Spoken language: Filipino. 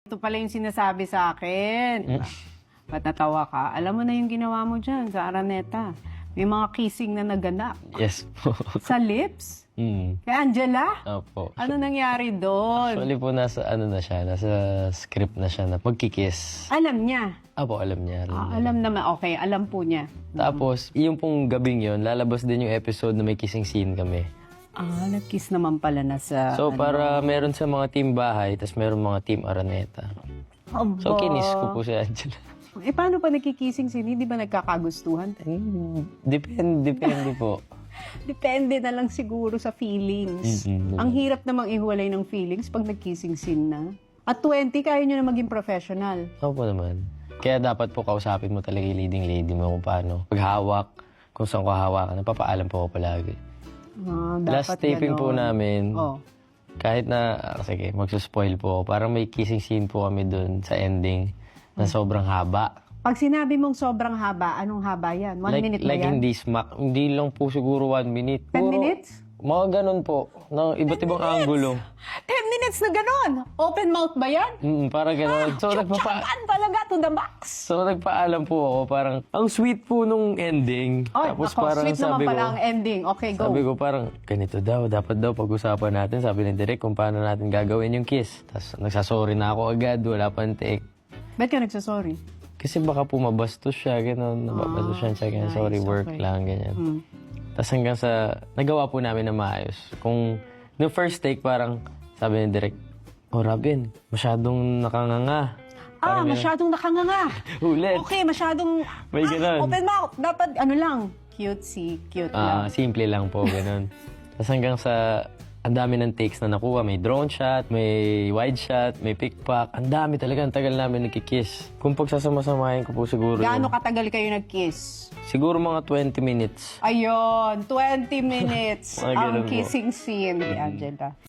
Ito pala yung sinasabi sa akin. Ba't natawa ka? Alam mo na yung ginawa mo dyan sa Araneta. May mga kissing na naganap. Yes po. Sa lips? Kay Angela? Opo. Ano nangyari doon? Actually po, nasa script na siya na magkikiss. Alam niya. Opo, alam niya. Alam naman. Okay, alam po niya. Tapos, yung pong gabing yon, lalabas din yung episode na may kissing scene kami. Nag-kiss naman pala na sa... So, para meron sa mga team bahay, tapos meron mga team Araneta. So, kinis ko po si Angela. Paano pa nagkikissing scene? Hindi ba nagkakagustuhan? Depende po. Depende na lang siguro sa feelings. Ang hirap namang ihuwalay ng feelings pag nag-kissing scene na. At 20, kaya nyo na maging professional. Opo naman. Kaya dapat po kausapin mo talaga yung leading lady mo kung paano. Paghawak, kung saan ko hawakan, napapaalam po ko palagi. Last taping po namin, kahit na, sige, magsuspoil po ako. Parang may kissing scene po kami dun sa ending na sobrang haba. Pag sinabi mong sobrang haba, anong haba yan? 1 minute ba like yan? hindi smack. Hindi lang po siguro 1 minute. 10 minutes? Mga ganun po. Ng iba't ibang angulo. 10 minutes na ganon? Open mouth ba yan? Parang ganun. So, Chuchakan talaga to the max. So, nagpaalam po ako. Parang, ang sweet po nung ending. Tapos parang sweet naman sabi pala ko, ang ending. Okay, go. sabi ko parang, ganito daw, dapat daw pag-usapan natin. Sabi ni Direk kung paano natin gagawin yung kiss. Tapos nagsasorry na ako agad, wala pang take. Ba't ka nagsasorry? Kasi baka po mabastos siya, gano'n. Nababastos siya, nice, sorry, work okay. lang, ganyan. Tapos hanggang sa, nagawa po namin na maayos. Kung, no first take, parang, sabi ni Direk, Robin, masyadong nakanganga. Masyadong nakanganga. Ulit. Okay, masyadong... May ganun. Open mouth. Dapat, ano lang, cute lang. Simple lang po, gano'n. Tapos hanggang sa, ang dami ng takes na nakuha. May drone shot, may wide shot, may pickpack. Ang dami talaga, ang tagal namin nagkikiss. Kung pagsasama-samahin ko po siguro... Gaano katagal kayo nag-kiss? Siguro mga 20 minutes. Ayun, 20 minutes Mga ang ganun po. kissing scene ni Angela.